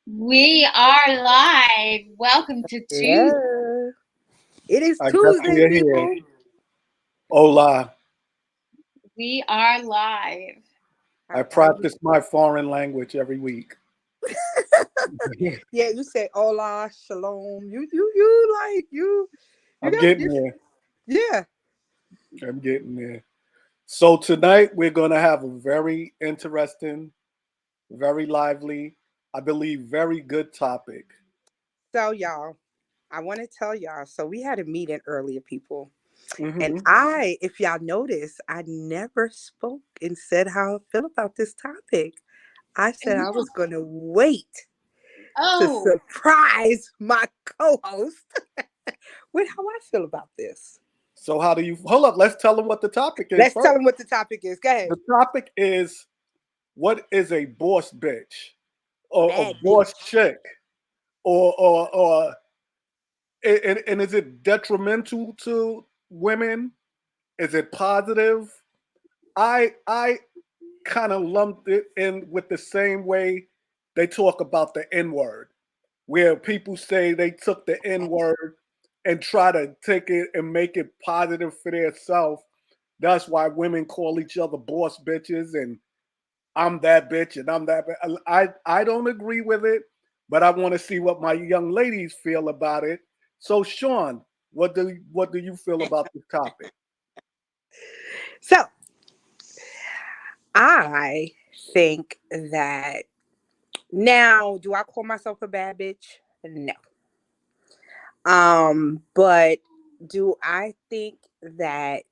We are live. Welcome to Tuesday. Yeah. It is I guess Tuesday, we're here. people. Hola. We are live. I How are you? practice my foreign language every week. Yeah, you say hola, shalom. You like you I'm got getting you. there. Yeah. I'm getting there. So tonight we're going to have a very interesting, very lively, I believe, very good topic. So y'all, I want to tell y'all. So we had a meeting earlier, people, and Hmm. if y'all notice, I never spoke and said how I feel about this topic. I said I was going to wait to Oh, surprise my co-host with how I feel about this. So how do you hold up? Let's tell them what the topic is Let's tell first. them what the topic is. Go ahead. The topic is what is a boss bitch or a Bad boss bitch. chick or and is it detrimental to women? Is it positive? I kind of lumped it in with the same way they talk about the N word, where people say they took the N word and try to take it and make it positive for themselves. That's why women call each other boss bitches and I'm that bitch and I'm that. I don't agree with it, but I want to see what my young ladies feel about it. So Sean, what do you feel about this topic? So I think that now, do I call myself a bad bitch? No. But do I think that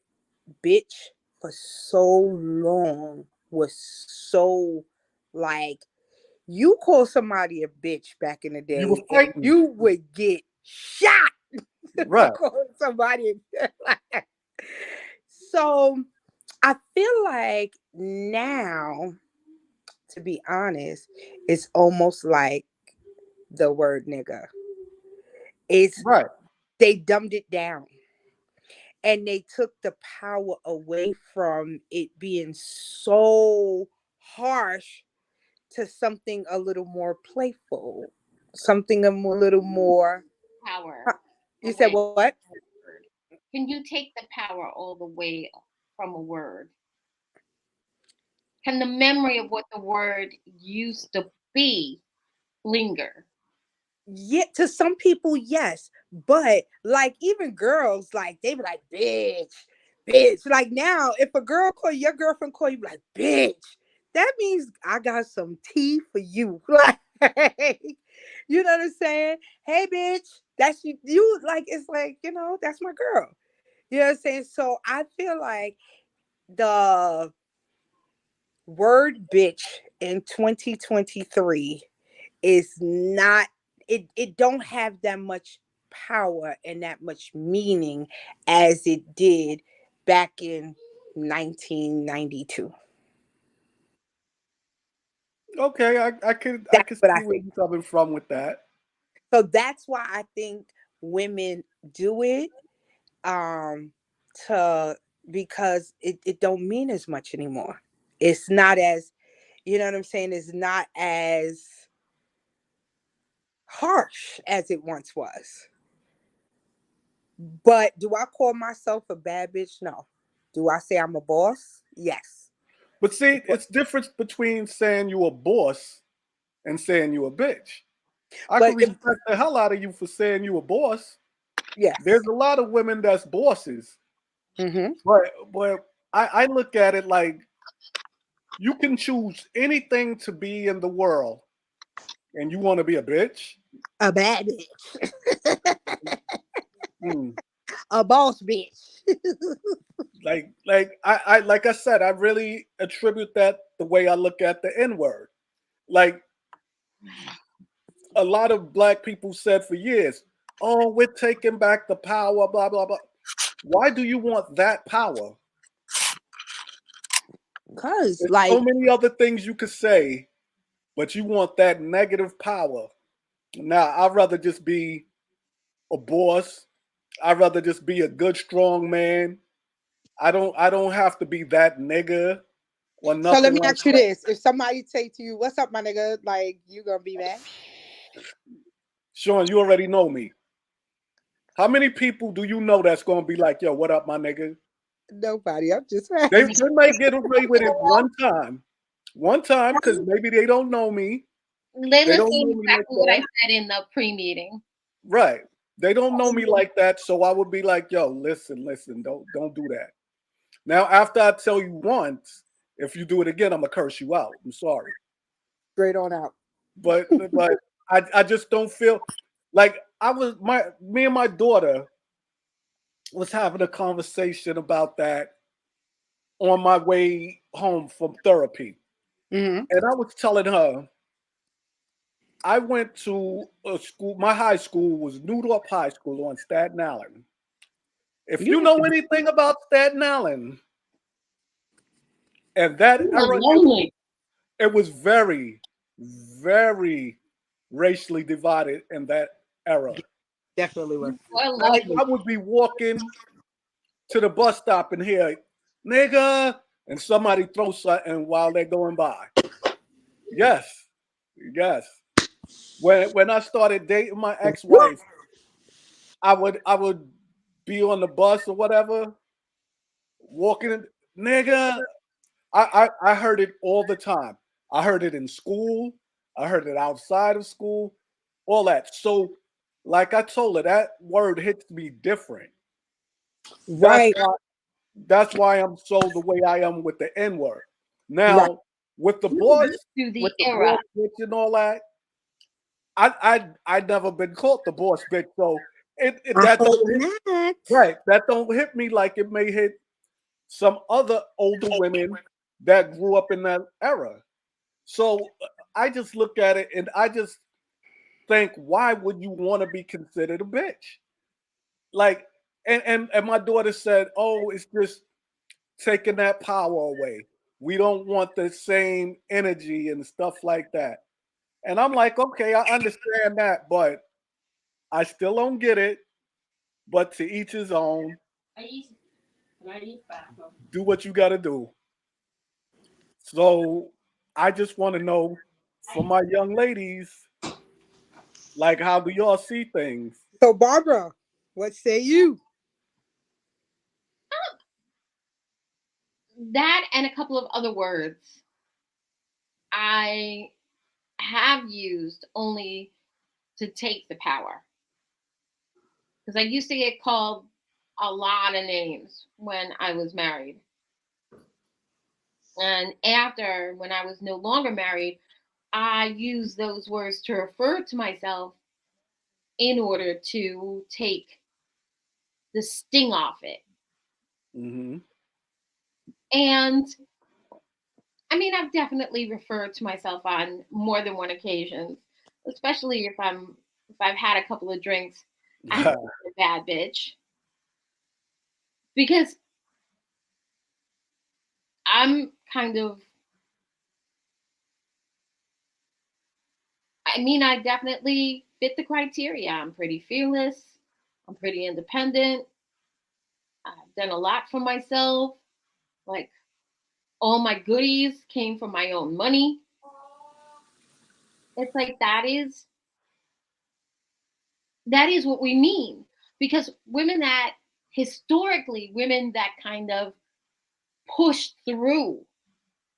bitch for so long was so like you call somebody a bitch back in the You were day and fighting, you would get shot for right? calling somebody like so I feel like now, to be honest, it's almost like the word nigga. It's Right. they dumbed it down and they took the power away from it being so harsh to something a little more playful, something little more. power Huh, you said away what? from a word. Can you take the power all the way from a word? Can the memory of what the word used to be linger? Yeah, to some people, yes. But like even girls, like they be like, bitch, bitch. Like now, if a girl call your girlfriend call you like bitch, that means I got some tea for you. Like you know what I'm saying? Hey bitch, that's you like it's like, that's my girl. You know what I'm saying? So I feel like the word bitch in 2023 is not it don't have that much power and that much meaning as it did back in 1992. Okay, I could That's what I see where think. you're coming from with that. So that's why I think women do it um to because it don't mean as much anymore. It's not as, you know what I'm saying, it's not as harsh as it once was. But do I call myself a bad bitch? No. Do I say I'm a boss? Yes. But see, But it's difference between saying you a boss and saying you a bitch. I could but if, respect the hell out of you for saying you a boss. There's yes. a lot of women that's bosses, Mm-hmm. but I look at it like you can choose anything to be in the world, and you want to be a bitch. A bad bitch. Hmm. A boss bitch. Like I said, I really attribute that the way I look at the N word. Like a lot of black people said for years, "Oh, we're taking back the power." Blah blah blah. Why do you want that power? Cause There's so like many other things you could say, but you want that negative power. Now, I'd rather just be a boss. I'd rather just be a good, strong man. I don't have to be that nigga or so let nothing me like ask you that. this. If somebody say to you, what's up, my nigga? Like you gonna be mad? Sean, you already know me. How many people do you know that's gonna be like, yo, what up, my nigga? Nobody. I'm just They might get away with it one time, because maybe they don't know me. They They listen don't know me like exactly what I that. said in the pre-meeting. Right. They don't know me like that. So I would be like, yo, listen, don't do that. Now, after I tell you once, if you do it again, I'm gonna curse you out. I'm sorry. straight on out. But I just don't feel like I was my me and my daughter was having a conversation about that on my way home from therapy. Mm-hmm. And I was telling her I went to a school, my high school was Newdorp High School on Staten Island. If You you went know to anything about Staten Island and that You were era, lonely. it was very, very racially divided in that era. definitely was. You were Like lonely. I would be walking to the bus stop and hear nigga, and somebody throw something while they're going by. Yes, yes. When I started dating my ex-wife, I would be on the bus or whatever, walking, nigga. I heard it all the time. I heard it in school. I heard it outside of school. All that. So, like I told her, that word hits me different. That's Right, why. That's why I'm so the way I am with the N word. right. Now, with the You boss, went through with the the era. boss bitch and all that, I never been called the boss bitch. So I that hope don't hit not. right. That don't hit me like it may hit some other older women that grew up in that era. So I just look at it and I just think, why would you want to be considered a bitch? Like, and my daughter said, oh, it's just taking that power away. We don't want the same energy and stuff like that. And I'm like, okay, I understand that, but I still don't get it. But to each his own. Do what you got to do. So I just want to know for my young ladies, like, how do y'all see things? So, Barbara, what say you? That and a couple of other words I have used only to take the power. Because I used to get called a lot of names when I was married. And after, when I was no longer married, I used those words to refer to myself in order to take the sting off it. Mm-hmm. And I mean, I've definitely referred to myself on more than one occasion, especially if I've had a couple of drinks. I'm a bad bitch because I'm kind of. I mean, I definitely fit the criteria. I'm pretty fearless. I'm pretty independent. I've done a lot for myself. Like all my goodies came from my own money. It's like that is what we mean because women that kind of pushed through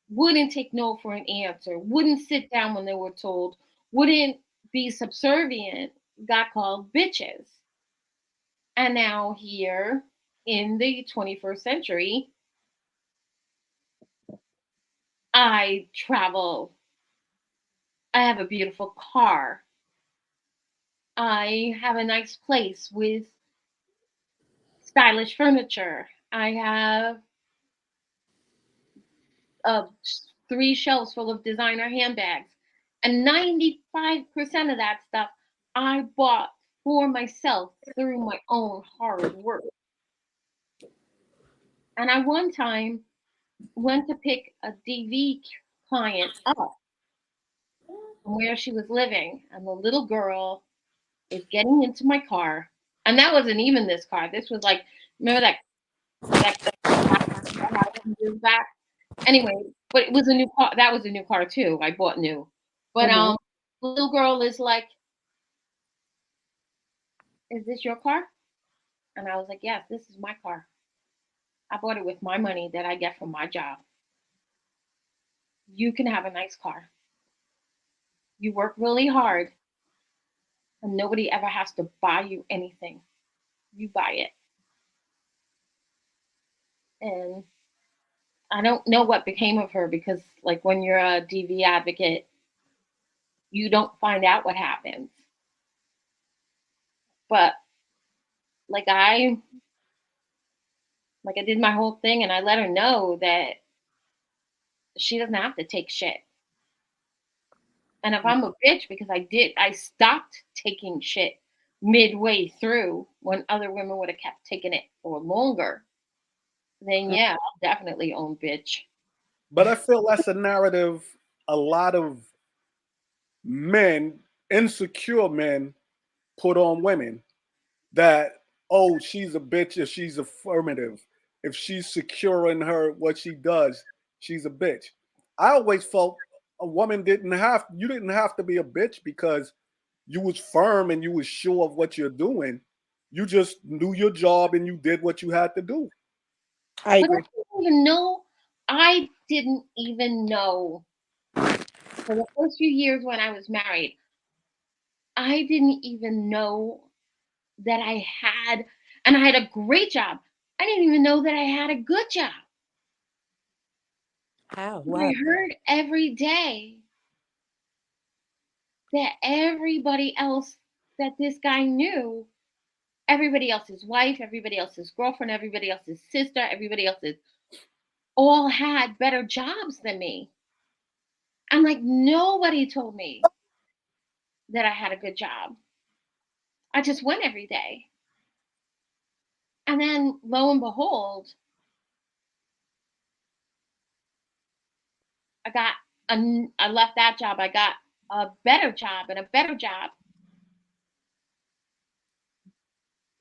wouldn't take no for an answer, wouldn't sit down when they were told, wouldn't be subservient, got called bitches. And now here in the 21st century, I travel. I have a beautiful car. I have a nice place with stylish furniture. I have uh, 3 shelves full of designer handbags. And 95% of that stuff I bought for myself through my own hard work. And I one time went to pick a DV client up from where she was living, and the little girl is getting into my car. And that wasn't even this car. This was like, remember that car I had some years back? Anyway, but it was a new car. That was a new car too. I bought new. But Mm-hmm. the little girl is like, is this your car? And I was like, yes, this is my car. I bought it with my money that I get from my job. You can have a nice car. You work really hard, and nobody ever has to buy you anything. You buy it. And I don't know what became of her because, like, when you're a DV advocate, you don't find out what happens. But like I did my whole thing, and I let her know that she doesn't have to take shit. And if I'm a bitch because I stopped taking shit midway through when other women would have kept taking it for longer, then yeah, I'll definitely own bitch. But I feel that's a narrative a lot of men, insecure men, put on women. That, oh, she's a bitch if she's affirmative. If she's secure in her what she does, she's a bitch. I always felt a woman you didn't have to be a bitch because you was firm and you was sure of what you're doing. You just knew your job and you did what you had to do. I But agree. I didn't even know for the first few years when I was married, I didn't even know that I had, and I had a great job. I didn't even know that I had a good job. How? I Wow. heard every day that everybody else that this guy knew, everybody else's wife, everybody else's girlfriend, everybody else's sister, everybody else's, all had better jobs than me. And like nobody told me that I had a good job. I just went every day. And then lo and behold, I left that job. I got a better job and a better job.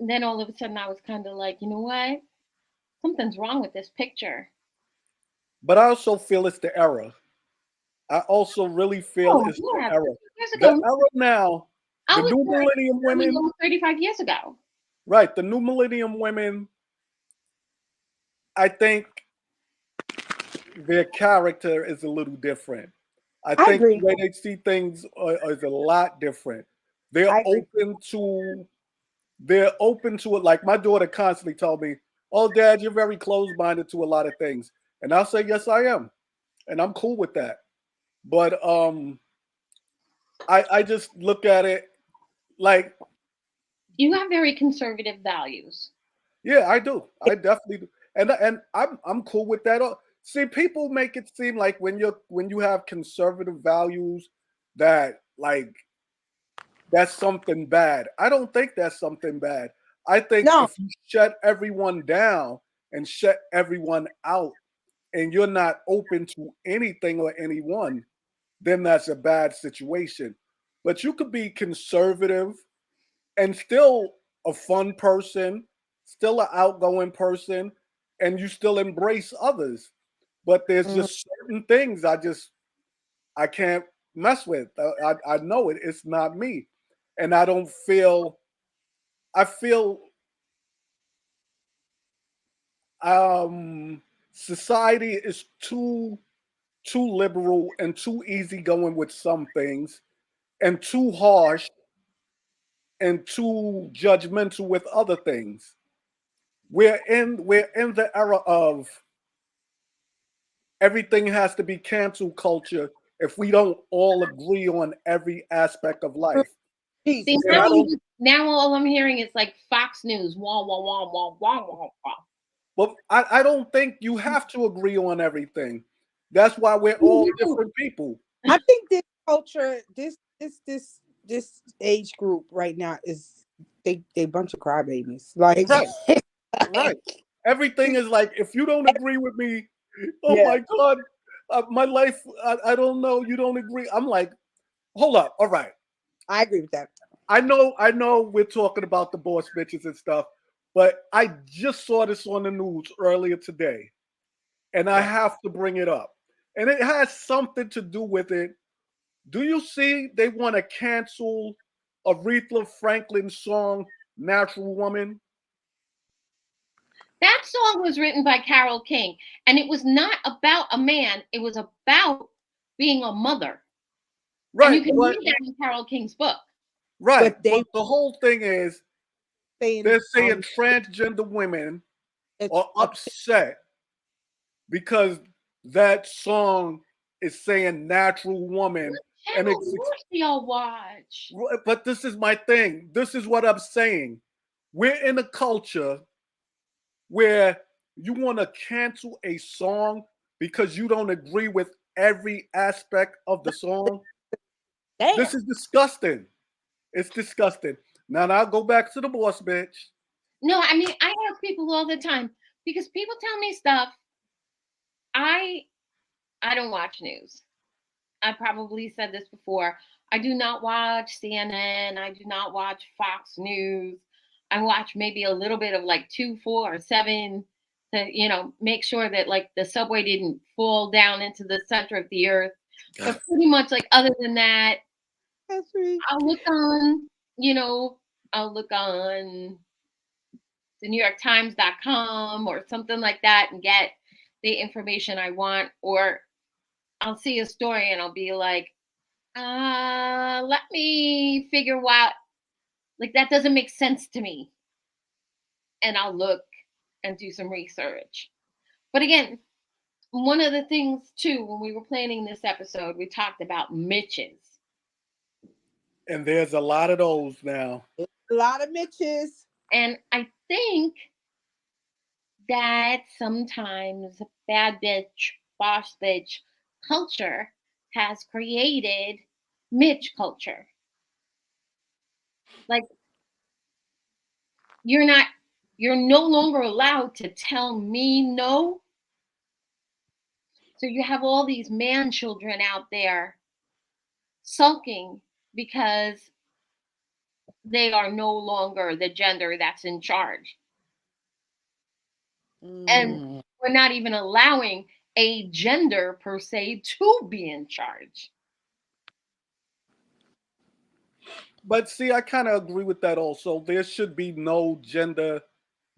And then all of a sudden I was kind of like, you know what? Something's wrong with this picture. But I also feel it's the era. I also really feel Oh, it's the yeah. era. 30 years The ago, era now, I the was new married, millennium I mean, women, almost 35 years ago. right? The new millennium women, I think their character is a little different. I I think agree. the way they see things is a lot different. They're I agree. open to they're open to it. Like my daughter constantly told me, "Oh, Dad, you're very closed-minded to a lot of things," and I'll say, "Yes, I am," and I'm cool with that. But I just look at it like, You have very conservative values. yeah, I do. I definitely do, and I'm cool with that. See, people make it seem like when you have conservative values that like that's something bad. I don't think that's something bad. I think No. if you shut everyone down and shut everyone out and you're not open to anything or anyone, then that's a bad situation. But you could be conservative and still a fun person, still an outgoing person, and you still embrace others. But there's Mm, just certain things I can't mess with. I know it. It's not me, and I don't feel. I feel society is too liberal and too easygoing with some things, and too harsh and too judgmental with other things. We're in the era of everything has to be cancel culture if we don't all agree on every aspect of mm, life. See, Jesus. And I don't now all I'm hearing is like Fox News, wah wah wah wah wah wah wah. well, I don't think you have to agree on everything. That's why we're all You do. different people. I think this culture, this age group right now is they bunch of crybabies. Like, Right, right. like, Everything is like if you don't agree with me, oh yeah, my God, my life, I don't know, you don't agree. I'm like, hold up, all right. I agree with that. I know we're talking about the boss bitches and stuff, but I just saw this on the news earlier today, and I What? have to bring it up. And it has something to do with it. Do you see they want to cancel Aretha Franklin's song Natural Woman? That song was written by Carole King, and it was not about a man. It was about being a mother. And you Right, can but read that in Carole King's book. right, But they but the whole thing is saying they're saying transgender women it's are upset because that song is saying natural woman, and Channel Horse y'all watch. but this is my thing. This is what I'm saying. We're in a culture where you want to cancel a song because you don't agree with every aspect of the song. damn. This is disgusting. It's disgusting. Now I'll go back to the boss bitch. No, I mean, I ask people all the time because people tell me stuff. I don't watch news. I probably said this before. I do not watch CNN. I do not watch Fox News. I watch maybe a little bit of like 2, 4, or 7 to, make sure that like the subway didn't fall down into the center of the earth. But pretty much like other than that, That's right. I'll look on, I'll look on the NewYorkTimes.com or something like that and get the information I want. Or I'll see a story and I'll be like, let me figure out, like, that doesn't make sense to me. And I'll look and do some research. But again, one of the things too, when we were planning this episode, we talked about Mitches. And there's a lot of those now. A lot of Mitches. And I think that sometimes bad bitch, boss bitch culture has created Mitch culture. Like, you're no longer allowed to tell me no. So you have all these man children out there sulking because they are no longer the gender that's in charge. And we're not even allowing a gender per se to be in charge. But see, I kind of agree with that also. There should be no gender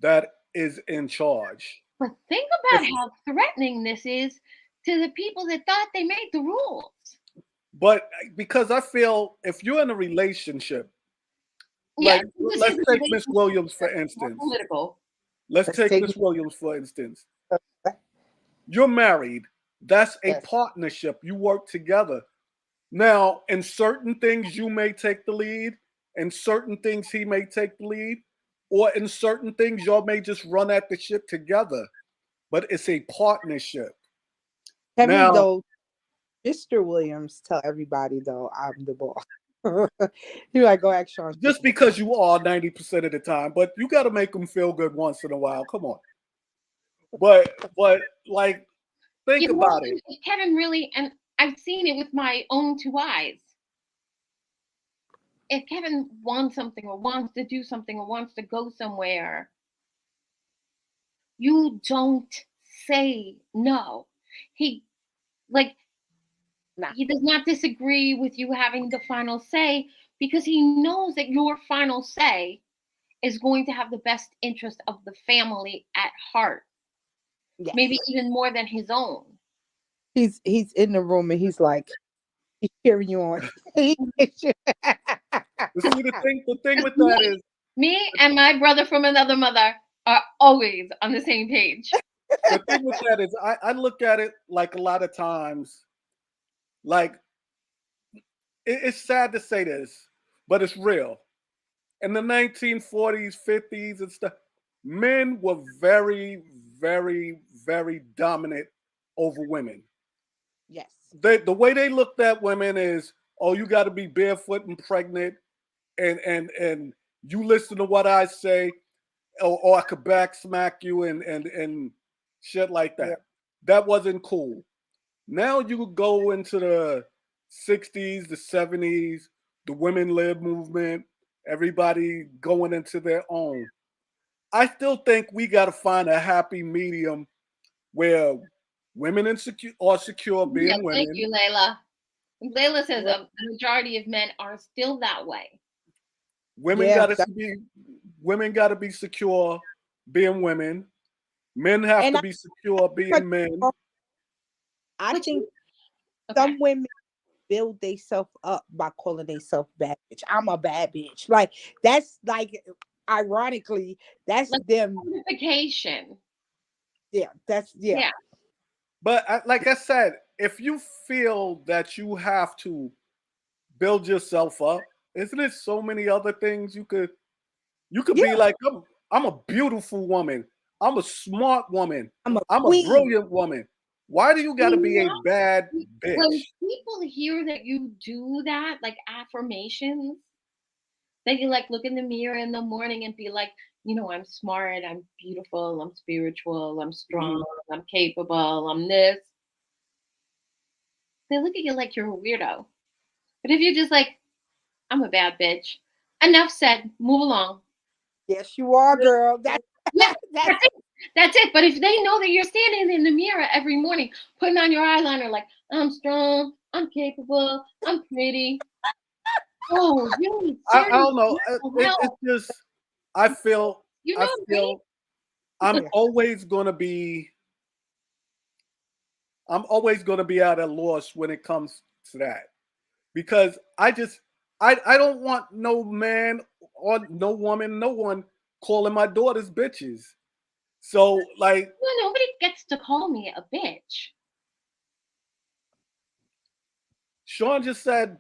that is in charge. But think about how threatening this is to the people that thought they made the rules. But because I feel if you're in a relationship, Yeah, like let's take Miss Williams for more instance. political. Let's take Miss Williams for instance. You're married. That's a partnership. You work together. Now, in certain things, you may take the lead. In certain things, he may take the lead. Or in certain things, y'all may just run at the shit together. But it's a partnership. Kevin, Now, though, Mr. Williams tell everybody, though, I'm the boss. You're like, go ask Sean. Just because you are 90% of the time, but you got to make them feel good once in a while. Come on. But like, think about it. Kevin really, and I've seen it with my own 2 eyes. If Kevin wants something or wants to do something or wants to go somewhere, you don't say no. He does not disagree with you having the final say because he knows that your final say is going to have the best interest of the family at heart. Yes. Maybe even more than his own. He's in the room and he's like, he's cheering you on. See, the thing with that is me and my brother from another mother are always on the same page. The thing with that is I look at it like a lot of times, like it's sad to say this, but it's real. In the 1940s, 50s, and stuff, men were very, very, very dominant over women. Yes. The way they looked at women is, oh, you got to be barefoot and pregnant, and you listen to what I say, or I could back smack you and shit like that. Yeah. That wasn't cool. Now you go into the 60s, the 70s, the women lib movement, everybody going into their own. I still think we got to find a happy medium where women are secure being women. Thank you, Layla. Layla says a majority of men are still that way. Women got to be women got to be secure being women. Men have And to be secure being men. I But think okay, some women build themselves up by calling themselves bad bitch. I'm a bad bitch. Like that's like ironically, that's like them. certification. Yeah, that's yeah. Yeah, But like I said, if you feel that you have to build yourself up, isn't it so many other things you could be Yeah. like, I'm a beautiful woman. I'm a smart woman. I'm a I'm a queen. brilliant woman. Why do you got to you be a bad know, bitch? when people hear that you do that, like affirmations, that you like look in the mirror in the morning and be like, I'm smart, I'm beautiful, I'm spiritual, I'm Mhm. strong, I'm capable, I'm this. They look at you like you're a weirdo. But if you're just like, I'm a bad bitch, enough said, move along. Yes, you are, girl. That's Yeah, that's that's it. That's it. But if they know that you're standing in the mirror every morning, putting on your eyeliner, like, I'm strong, I'm capable, I'm pretty. Oh, you need I serious don't know. mental It's health. just I feel You I know, right? feel I'm yeah. always gonna be I'm always gonna be at a loss when it comes to that because I don't want no man or no woman, no one calling my daughters bitches. So like Nobody gets to call me a bitch. Sean just said,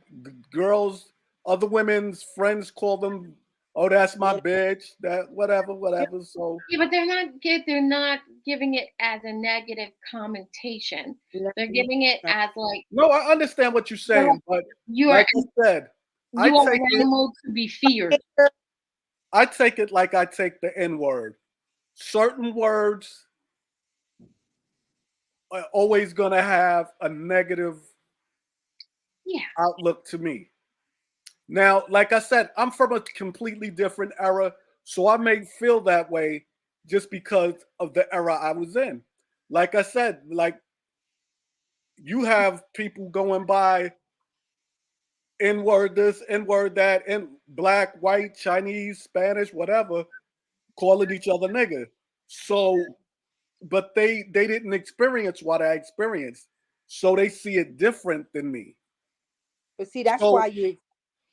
girls, other women's friends call them, oh, that's my Yeah. bitch, that whatever, whatever. So Yeah, but they're not giving it as a negative connotation. No, They're no, giving it no. as like, no, I understand what you're well, saying, but you're like I said, I you are take an it, animal to be feared. I take it like I take the N word. Certain words are always gonna have a negative Yeah. outlook to me. Now, like I said, I'm from a completely different era, so I may feel that way just because of the era I was in. Like I said, like you have people going by N word this, N word that, and black, white, Chinese, Spanish, whatever, calling each other nigga. So, but they didn't experience what I experienced, so they see it different than me. But see, that's So why you.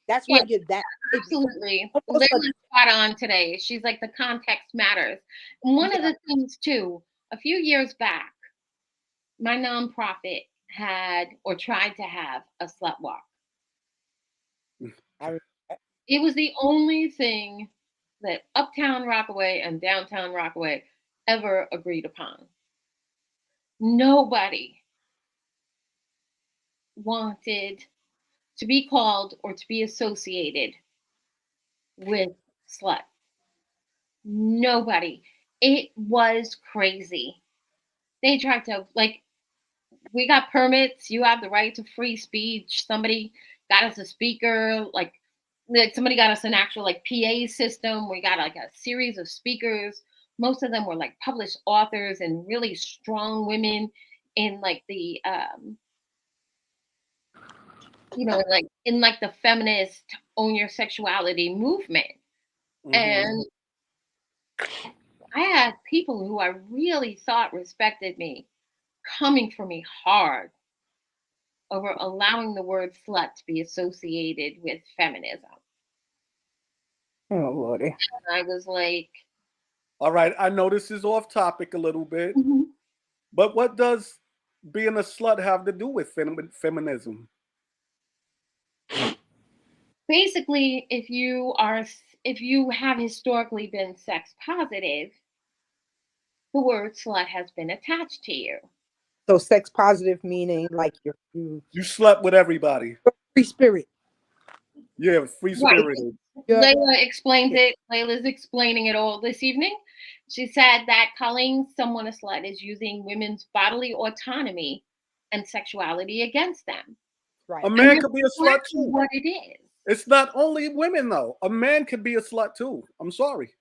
That's Yeah, why you're that. It's absolutely. almost a Layla's spot on today. She's like the context matters. And one of yeah. the things too, a few years back, my nonprofit had or tried to have a slut walk. I, It was the only thing that Uptown Rockaway and Downtown Rockaway ever agreed upon. Nobody wanted to be called or to be associated with slut. Nobody. It was crazy. They tried to like we got permits, you have the right to free speech. Somebody got us a speaker, like somebody got us an actual like PA system. We got like a series of speakers. Most of them were like published authors and really strong women in like the like the feminist own your sexuality movement. mhm. And I had people who I really thought respected me coming for me hard over allowing the word slut to be associated with feminism. oh lordy. And I was like, All right, I know this is off topic a little bit, mhm. but what does being a slut have to do with feminism? Basically, if you have historically been sex positive, the word slut has been attached to you. So sex positive meaning like you You slept with everybody. free spirit. Yeah, free Right. spirited. You're Layla explains it. Layla's explaining it all this evening. She said that calling someone a slut is using women's bodily autonomy and sexuality against them. A right. And man that's could be a slut exactly too. what it is. It's not only women though. A man could be a slut too. I'm sorry.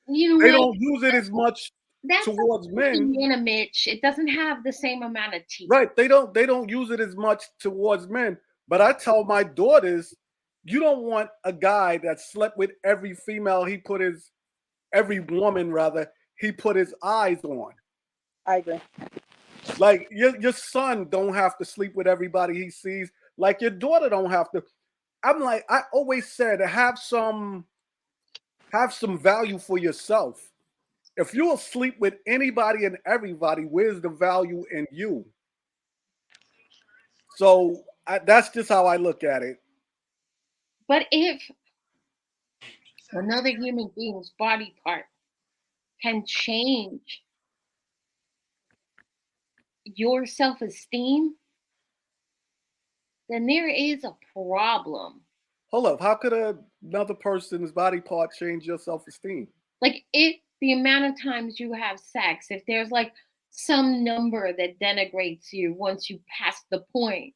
You know They what? don't use it as much That's towards a men. banana, Mitch. It doesn't have the same amount of teeth. Right. They don't use it as much towards men. But I tell my daughters, You don't want a guy that slept with every female every woman rather, he put his eyes on. I agree. Like your son don't have to sleep with everybody he sees. Like your daughter don't have to. I'm like, I always said, have some value for yourself. If you'll sleep with anybody and everybody, where's the value in you? So that's just how I look at it. But if another human being's body part can change your self esteem, then there is a problem. Hold up, how could another person's body part change your self-esteem? Like, if the amount of times you have sex, if there's like some number that denigrates you once you pass the point,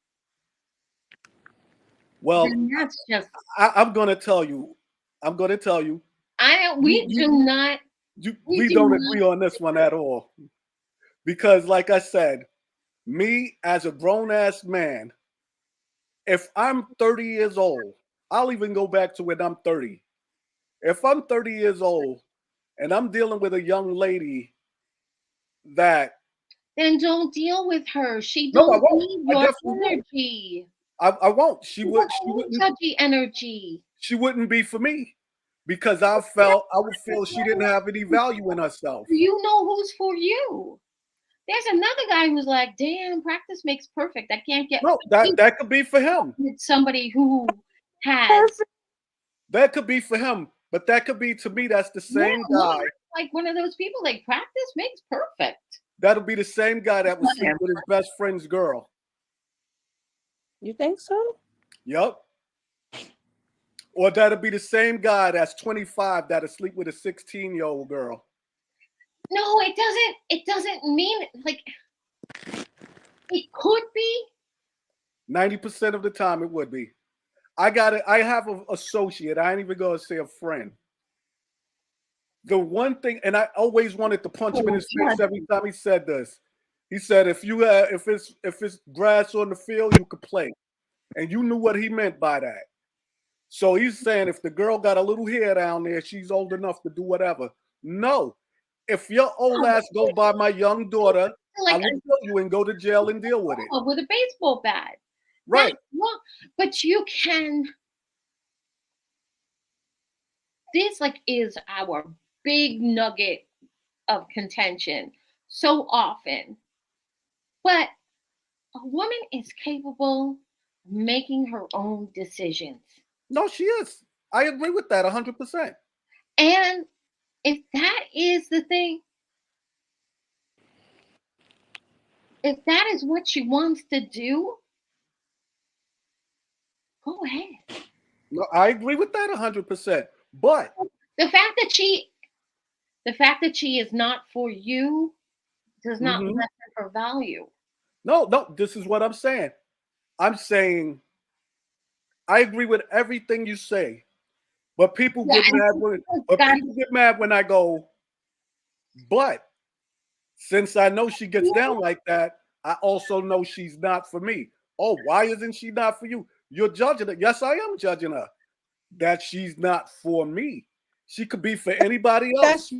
Well, then that's just, I'm going to tell you. I'm going to tell you. I don't, You, we do you, not, we we do don't not. agree on this one at all. Because, like I said, me as a grown ass man, if I'm 30 years old, I'll even go back to when I'm 30. If I'm 30 years old and I'm dealing with a young lady that, Then don't deal with her. She no, I don't won't. need I your definitely won't. energy. I won't. She doesn't need judgy energy. She wouldn't be for me because I would feel she didn't have any value in herself. You know who's for you. There's another guy who's like, damn, practice makes perfect. I can't get No, that could be for him. with somebody who has, That could be for him, but that could be to me. That's the yeah, same guy. like one of those people. Like, practice makes perfect. That'll be the same guy that would sleep with his best friend's girl. You think so? Yup. Or that'll be the same guy that's 25 that'll sleep with a 16-year-old girl. No, it doesn't. It doesn't mean like it could be. 90% of the time, it would be. I have an associate. I ain't even gonna say a friend. The one thing, and I always wanted to punch him in his face every time he said this. He said, "If it's grass on the field, you could play," and you knew what he meant by that. So he's saying if the girl got a little hair down there, she's old enough to do whatever. No, if your old ass goes by my young daughter, I Like will kill you and go to jail and deal with it. with a baseball bat. Right. But you can. This like is our big nugget of contention so often. But a woman is capable of making her own decisions. No, she is. I agree with that 100%. And if that is the thing, if that is what she wants to do, go ahead. No, I agree with that 100%. But The fact that she is not for you does not lessen her value. no, this is what I'm saying. I'm saying I agree with everything you say, but people get mad when I go, but since I know she gets down like that, I also know she's not for me. Oh, why isn't she not for you? You're judging her. Yes, I am judging her that she's not for me. She could be for anybody else.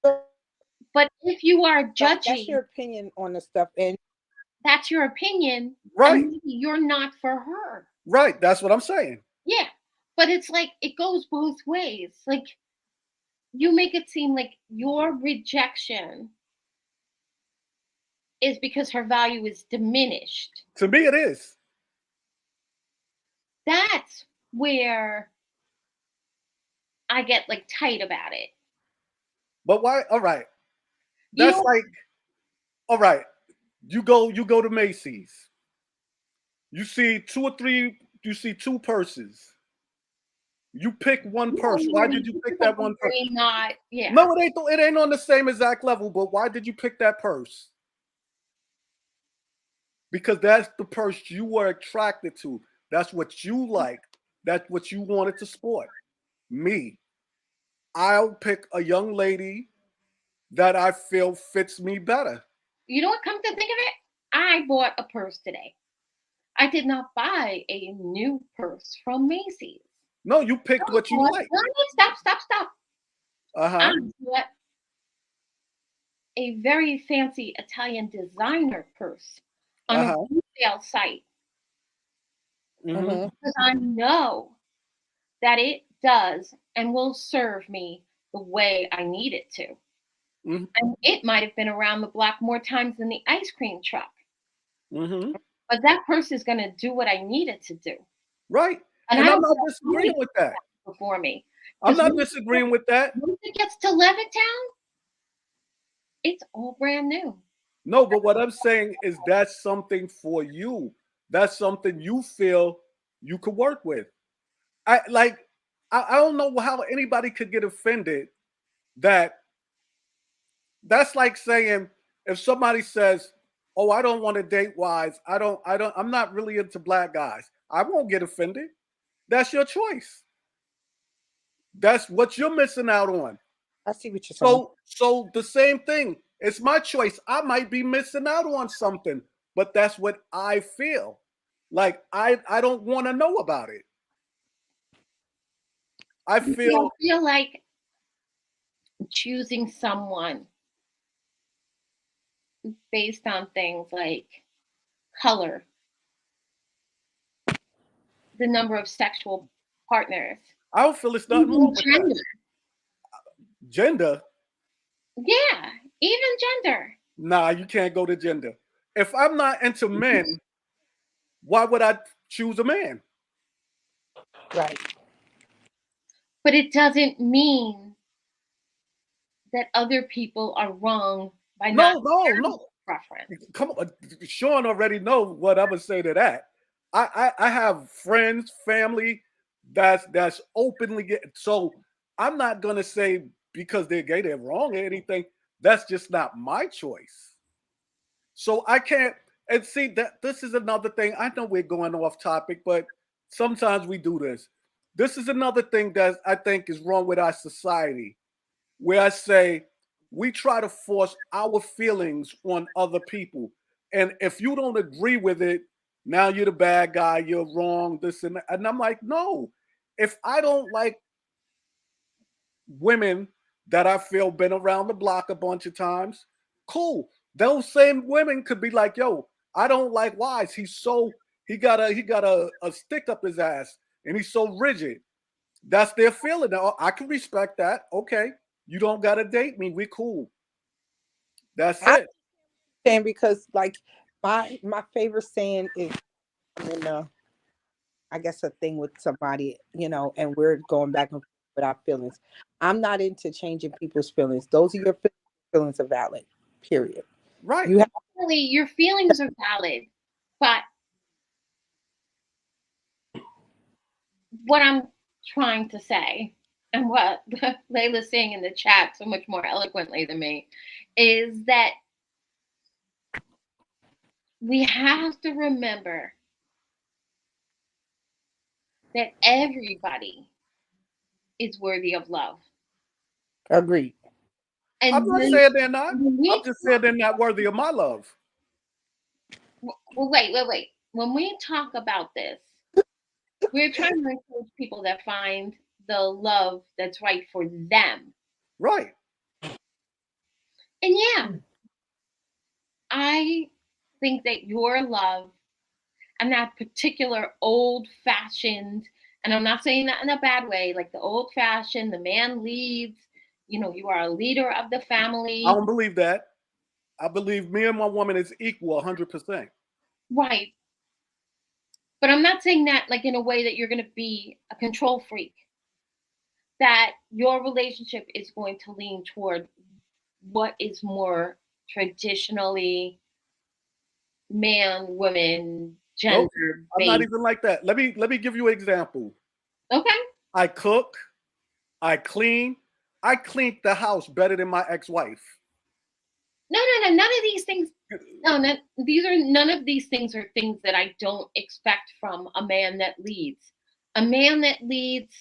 But if you are judging, that's your opinion on the stuff, and that's your opinion, right? And maybe you're not for her, right? That's what I'm saying. Yeah, but it's like it goes both ways. Like you make it seem like your rejection is because her value is diminished. To me, it is. That's where I get like tight about it. But why? All right. That's like, all right. You go to Macy's. You see two purses. You pick one purse. Why did you pick that one purse? Not, yeah. No, it ain't on the same exact level, but why did you pick that purse? Because that's the purse you were attracted to. That's what you like. That's what you wanted to sport. Me, I'll pick a young lady that I feel fits me better. You know what? Come to think of it, I bought a purse today. I did not buy a new purse from Macy's. No, you picked what you like. Stop. I Uh-huh. bought a very fancy Italian designer purse on a Uh-huh. resale site Mm-hmm. Mhm. because I know that it does and will serve me the way I need it to. Mm-hmm. And it might have been around the block more times than the ice cream truck, Mm-hmm. but that purse is going to do what I need it to do. Right. And And I I'm don't not care how many disagreeing with that. before me. I'm Because not disagreeing with that. once it gets to Levittown, it's all brand new. No, but what I'm saying is that's something for you. That's something you feel you could work with. I like I don't know how anybody could get offended that that's like saying if somebody says, "Oh, I don't want to date wise. I'm not really into black guys." I won't get offended. That's your choice. That's what you're missing out on. I see what you're saying. So the same thing. It's my choice. I might be missing out on something, but that's what I feel. Like I don't want to know about it. I You see, I feel feel like choosing someone based on things like color, the number of sexual partners, I don't feel it's nothing even wrong with that. gender. Gender, Yeah, even gender. nah, you can't go to gender. If I'm not into men, why would I choose a man? Right. But it doesn't mean that other people are wrong by not having No. a preference. Come on, Sean already know what I'm gonna say to that. I have friends, family that's openly so I'm not gonna say because they're gay they're wrong or anything. That's just not my choice. So I can't and see that this is another thing. I know we're going off topic, but sometimes we do this. This is another thing that I think is wrong with our society where I say we try to force our feelings on other people. And if you don't agree with it, now you're the bad guy, you're wrong, this and that. And I'm like, no. If I don't like women that I feel been around the block a bunch of times, cool. Those same women could be like, yo, I don't like Wise. He got a stick up his ass and he's so rigid. That's their feeling. Now, I can respect that. Okay. You don't gotta date me. We cool. That's I it. understand because like my favorite saying is I'm in a I guess a thing with somebody, and we're going back and forth with our feelings. I'm not into changing people's feelings. Those are your feelings. Feelings are valid. Period. Right. You have Really, your feelings are valid, but what I'm trying to say, and what Layla's saying in the chat so much more eloquently than me, is that we have to remember that everybody is worthy of love. agreed. I'm And not saying they're not. when I'm we just saying they're not worthy of my love. well, wait. When we talk about this, we're trying to encourage people that find the love that's right for them. Right. And yeah, I think that your love and that particular old fashioned, and I'm not saying that in a bad way, like the old fashioned, the man leads, you are a leader of the I family. don't believe that. I believe me and my woman is equal 100%. Right. But I'm not saying that like in a way that you're going to be a control freak, that your relationship is going to lean toward what is more traditionally man, woman, Nope. gender I'm not based. even like that. Let me give you an example. Okay. I cook, I clean, I cleaned the house better than my ex-wife. No. None of these things. No, none of these things are things that I don't expect from a man that leads. A man that leads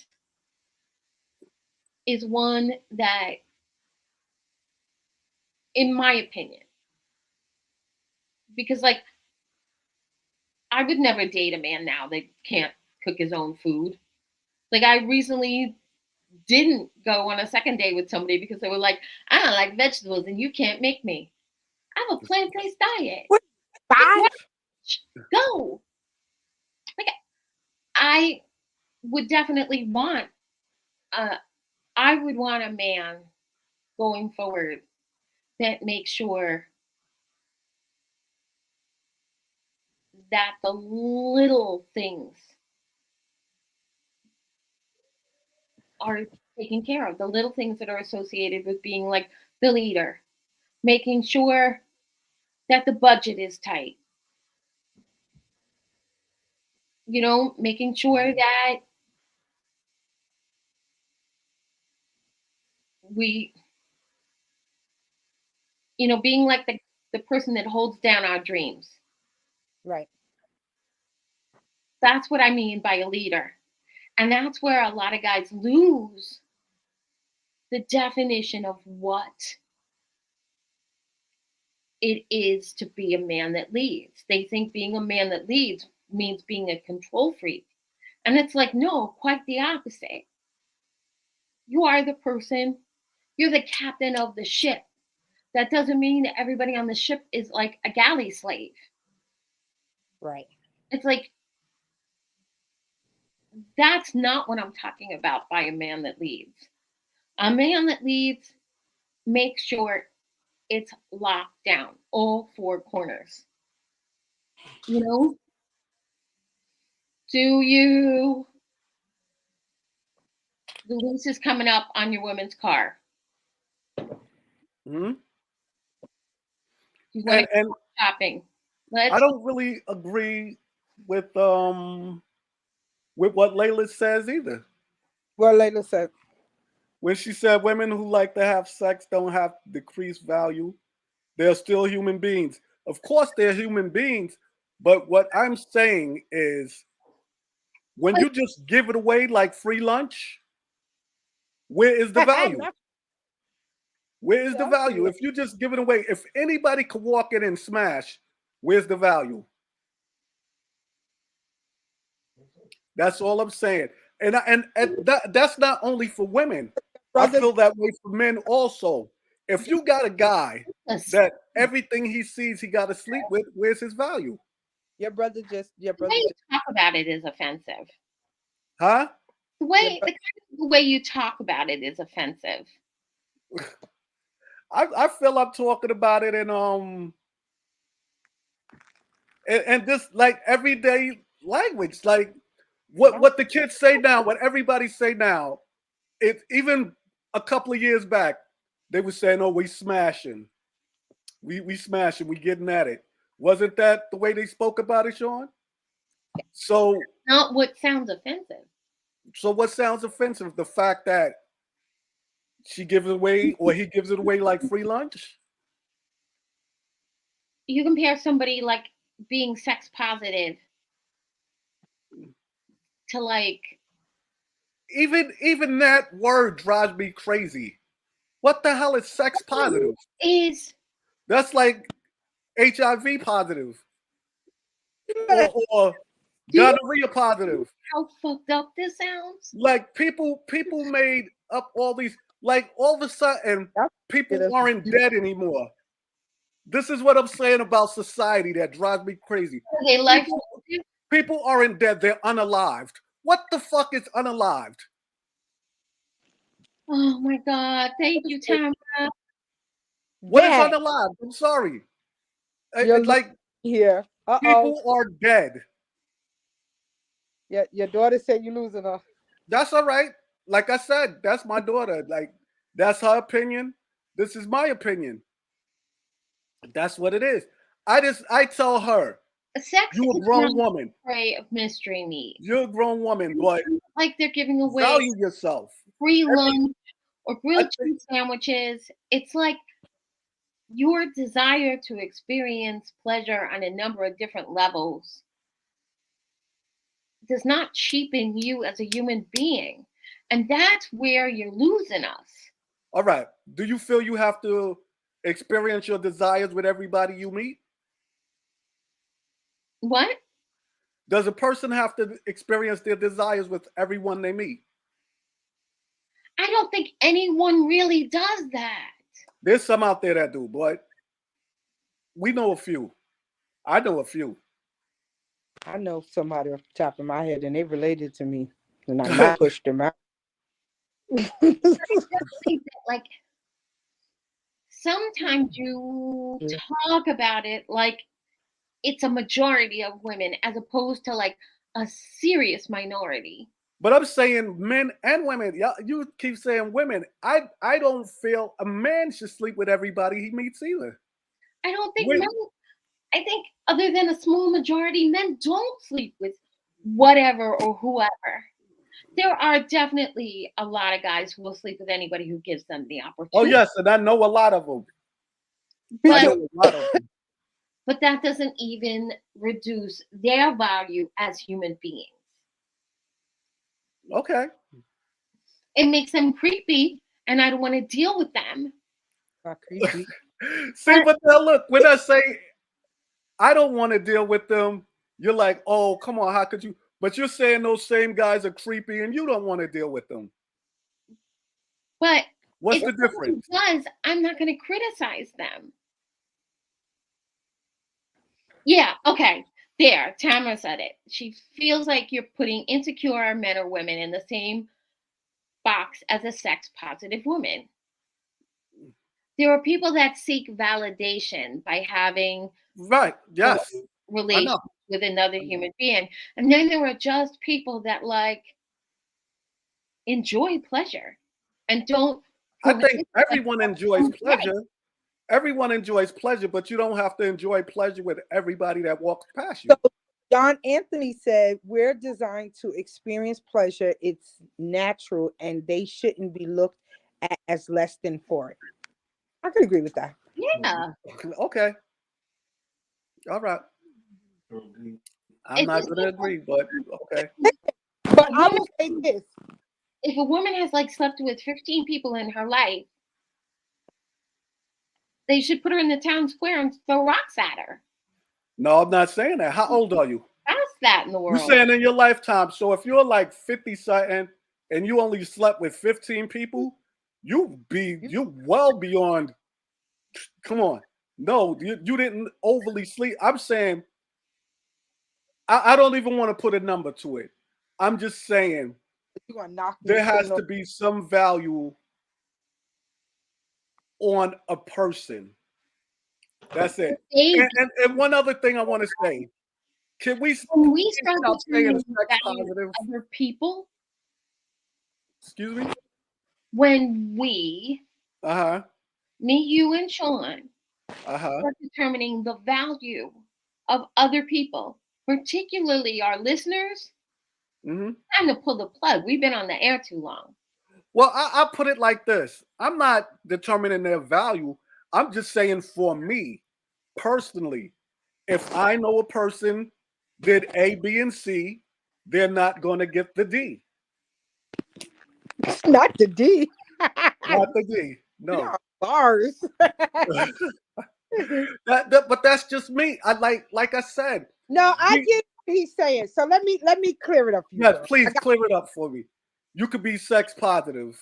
is one that, in my opinion, because like I would never date a man now that can't cook his own food. Like I recently didn't go on a second date with somebody because they were like, I don't like vegetables and you can't make me. I have a plant-based diet. What, Like, 5? go. Like I would definitely want I would want a man going forward that makes sure that the little things are taken care of, the little things that are associated with being like the leader, making sure that the budget is tight, making sure that we, being like the person that holds down our dreams. Right. That's what I mean by a leader. And that's where a lot of guys lose the definition of what it is to be a man that leads. They think being a man that leads means being a control freak. And it's like, no, quite the opposite. You are the person, you're the captain of the ship. That doesn't mean that everybody on the ship is like a galley slave. Right. It's like, that's not what I'm talking about by a man that leads. A man that leads makes sure it's locked down, all four corners. You know? Do you The lease is coming up on your woman's car. Hmm. You want to And go shopping. I don't really agree with what Layla says either. Well, Layla said. When she said women who like to have sex don't have decreased value, they're still human beings. Of course, they're human beings, but what I'm saying is when you just give it away like free lunch, where is the value? Where is the value? If you just give it away, if anybody could walk in and smash, where's the value? That's all I'm saying. And that's not only for women. I feel that way for men also. If you got a guy that everything he sees he got to sleep with, where's his value? Your brother the way you talk about it is offensive. Huh? The way you talk about it is offensive. I feel I'm talking about it and this like everyday language, like what the kids say now, what everybody say now. It even a couple of years back, they were saying, "Oh, we smashing, we smashing, we getting at it." Wasn't that the way they spoke about it, Sean? So, not what sounds offensive. So what sounds offensive? The fact that she gives it away or he gives it away like free lunch? You compare somebody like being sex positive to like even that word drives me crazy. What the hell is sex positive? That's like HIV positive or gonorrhea positive. How fucked up this sounds? Like people made up all these, like all of a sudden people aren't dead anymore. This is what I'm saying about society that drives me crazy. People aren't dead, they're unalived. What the fuck is unalived? Oh my God. Thank you, Tamara. What is unalived? I'm sorry. Like here. People are dead. Yeah, your daughter said you're losing her. That's all right. Like I said, that's my daughter. Like that's her opinion. This is my opinion. That's what it is. I tell her, sex you're a grown woman. Prey of mystery meat. You're a grown woman, but like they're giving away value yourself. Free lunch or grilled cheese sandwiches. It's like your desire to experience pleasure on a number of different levels does not cheapen you as a human being. And that's where you're losing us. All right. Do you feel you have to experience your desires with everybody you meet? What? Does a person have to experience their desires with everyone they meet? I don't think anyone really does that. There's some out there that do, but we know a few. I know a few. I know somebody off the top of my head, and they related to me, and I might push them out. I just think that, like, sometimes you talk about it like it's a majority of women as opposed to like a serious minority. But I'm saying men and women. You keep saying women. I don't feel a man should sleep with everybody he meets either. I don't think Wait, men, I think other than a small majority, men don't sleep with whatever or whoever. There are definitely a lot of guys who will sleep with anybody who gives them the oh opportunity. yes, and I know a lot of them. I know But a lot of them. but that doesn't even reduce their value as human beings. Okay. It makes them creepy, and I don't want to deal with them. Not creepy. See, But but now look, when I say I don't want to deal with them, you're like, oh, come on, how could you? But you're saying those same guys are creepy and you don't want to deal with them. but What's if the someone difference? does, I'm not going to criticize them. Yeah, okay. There, Tamara said it. She feels like you're putting insecure men or women in the same box as a sex positive woman. There are people that seek validation by having Right. a Yes. I know. relationship with another human being. And then there are just people that like enjoy pleasure and don't I prohibit think pleasure everyone enjoys from right. pleasure. Everyone enjoys pleasure, but you don't have to enjoy pleasure with everybody that walks past So you. John Anthony said, "We're designed to experience pleasure. It's natural, and they shouldn't be looked at as less than for it." I can agree with that. Yeah. Okay. All right. I'm It's not just going to agree, but okay. But a I woman, will say this: if a woman has like slept with 15 people in her life, they should put her in the town square and throw rocks at her. No, I'm not saying that. How old are you? How's that in the You world? saying in your lifetime. So if you're like 50 something and you only slept with 15 people, you well beyond. Come on. No, you didn't overly sleep. I'm saying I don't even want to put a number to it. I'm just saying you're gonna knock me there and put has it on. to be some value on a person. That's it. They, And one other thing I want to say. Can we when we start stop saying determining the sex value positive? of other people, Excuse me? when we, Uh-huh. me, you, and Sean, Uh-huh. start determining the value of other people, particularly our listeners, Hmm. time to pull the plug. We've been on the air too long. Well, I put it like this. I'm not determining their value. I'm just saying for me, personally, if I know a person did A, B, and C, they're not going to get the D. Not the D. Not the D. No. Yeah, bars. But that's just me. I like I said. No, I We, get what he's saying. So let me clear it up for you, yes, bro. I please got clear it up for me. You could be sex positive.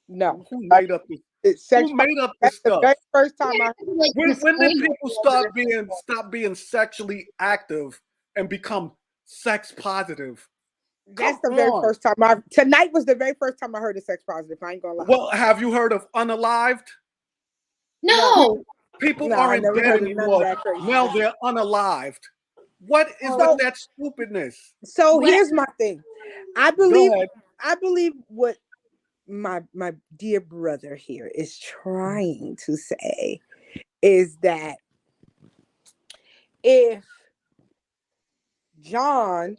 no. Who made up this? It's sex. Who made up That's this the stuff? very first time You I. have to, like, When did disclaim people it. stop being sexually active and become sex positive? That's Come the very on. first time I. Tonight was the very first time I heard of sex positive. I ain't gonna lie. Well, have you heard of unalived? No, No. People no, I aren't never dead heard of none of anymore. that Now craziness. they're unalived. What is with So, that stupidness? so What? here's my thing. I Go believe. ahead. I believe what my dear brother here is trying to say is that if John,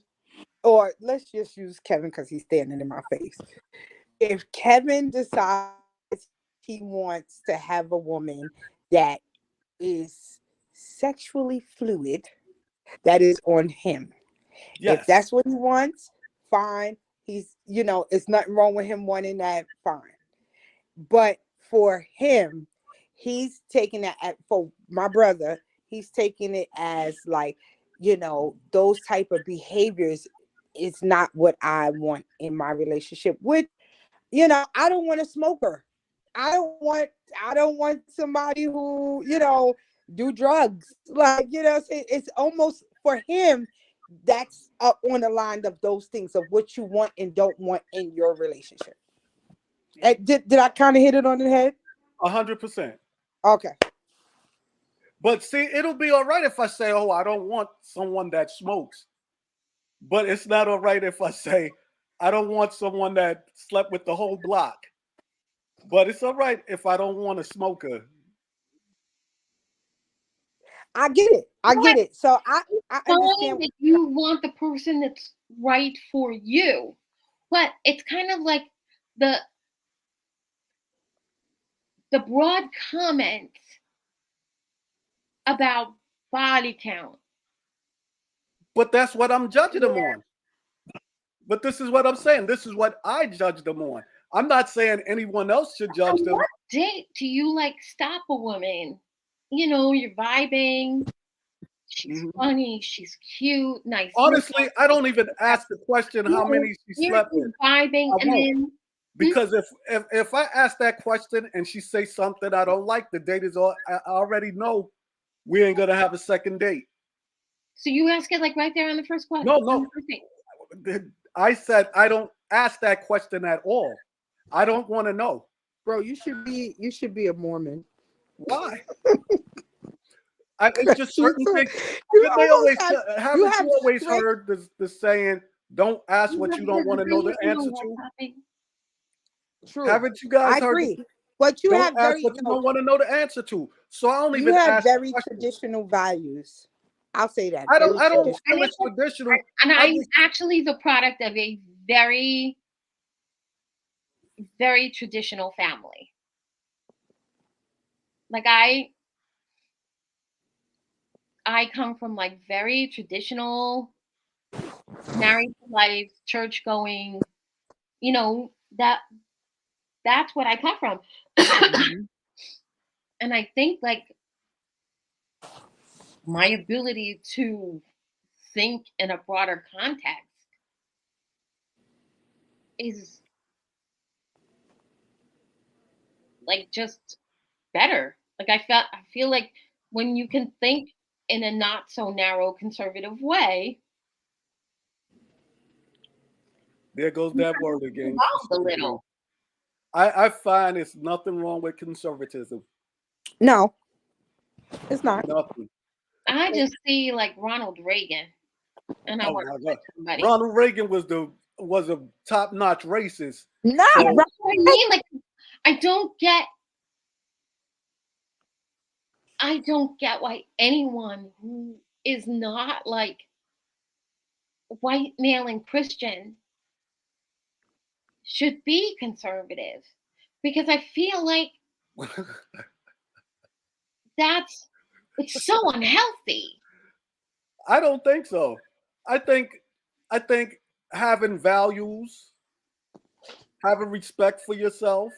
or let's just use Kevin because he's standing in my face. If Kevin decides he wants to have a woman that is sexually fluid, that is on him. If Yes. that's what he wants, fine. He's, it's nothing wrong with him wanting that, fine. But for him, he's taking that for my brother, he's taking it as like, those type of behaviors is not what I want in my relationship. With, I don't want a smoker. I don't want somebody who, do drugs. Like, it's almost for him, that's up on the line of those things of what you want and don't want in your relationship. Did I kind of hit it on the head? 100%. Okay. But see, it'll be all right if I say, oh, I don't want someone that smokes. But it's not all right if I say, I don't want someone that slept with the whole block. But it's all right if I don't want a smoker. I get it. I get it. So I understand that you want the person that's right for you. But it's kind of like the broad comments about body count. But that's what I'm judging them on. But this is what I'm saying. This is what I judge them on. I'm not saying anyone else should judge them. What date do you like stop a woman? You're vibing. She's funny. She's cute. Nice. Honestly, I don't even ask the question how many she slept with. Vibing, and then because if I ask that question and she say something I don't like, the date is all. I already know we ain't gonna have a second date. So you ask it like right there on the first question. No. I said I don't ask that question at all. I don't want to know. Bro, you should be a Mormon. Why? It's just certain things. Haven't you always heard the saying, don't ask what you don't want to know the answer to? True. Haven't you guys heard? I agree. But you have what you don't want to know the answer to. So I don't even have ask very traditional values. I'll say that. I don't feel it's traditional. And I'm actually the product of a very, very traditional family. Like I come from like very traditional, married to life, church going, that's what I come from. And I think like my ability to think in a broader context is like just better. Like I feel like when you can think in a not so narrow conservative way, there goes that word again. A little. I find it's nothing wrong with conservatism. No, it's not. Nothing. I just see like Ronald Reagan, and I want to somebody. Ronald Reagan was a top-notch racist. No, so, I mean, like I don't get why anyone who is not like white male and Christian should be conservative, because I feel like it's so unhealthy. I don't think so. I think having values, having respect for yourself.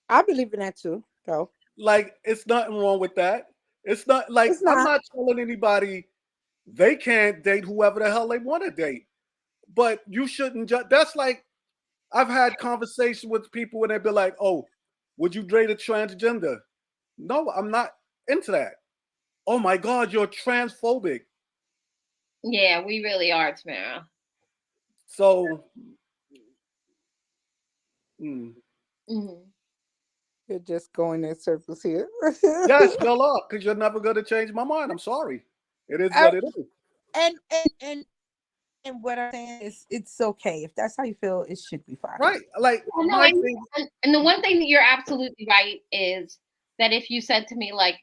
I believe in that too, though. Like, it's nothing wrong with that. It's not like I'm not telling anybody they can't date whoever the hell they want to date. But you shouldn't judge. That's like, I've had conversations with people and they'd be like, oh, would you date a transgender? No, I'm not into that. Oh my God, you're transphobic. Yeah, we really are, Tamara. So, You're just going in circles here. yes, y'all are, because you're never going to change my mind. I'm sorry. It is what it is. And what I'm saying is, it's okay. If that's how you feel, it should be fine. Right. Like, and the one thing that you're absolutely right is that if you said to me, like,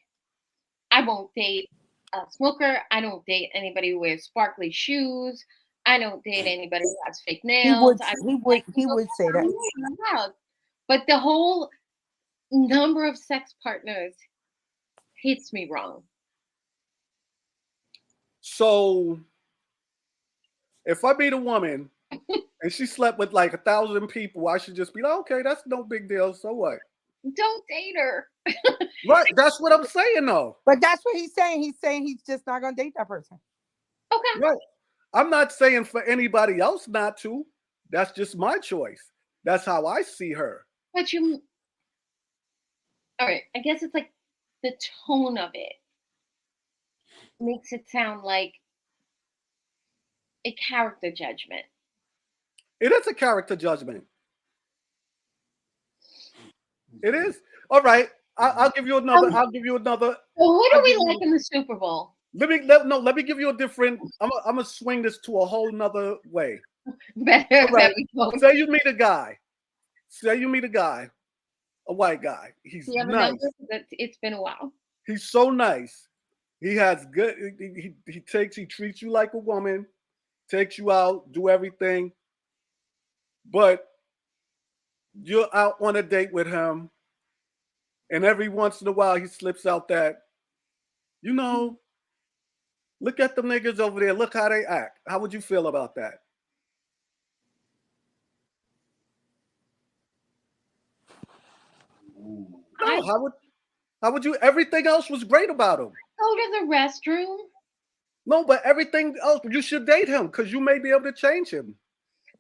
I won't date a smoker, I don't date anybody who wears sparkly shoes, I don't date anybody who has fake nails. He would say that. But the whole number of sex partners hits me wrong. So, if I meet a woman and she slept with like 1,000 people, I should just be like, okay, that's no big deal. So what? Don't date her. Right. That's what I'm saying, though. But that's what he's saying. He's saying he's just not going to date that person. Okay. Right. I'm not saying for anybody else not to. That's just my choice. That's how I see her. But you, all right, I guess it's like the tone of it makes it sound like a character judgment. It is a character judgment. It is. All right. I'll give you another. Um, I'll give you another. so what I'll do give we like you. in the Super Bowl? Let me give you a different. I'm gonna swing this to a whole nother way. All Better right. that we don't. Say you meet a guy. Say you meet a guy, a white guy. Do He's you have a number? nice. It's been a while. He's so nice. He has good. He treats you like a woman. Takes you out, do everything. But you're out on a date with him, and every once in a while he slips out that, you know, look at the niggas over there. Look how they act. How would you feel about that? I No, how would you? Everything else was great about him. go to the restroom. No, but everything else, you should date him because you may be able to change him.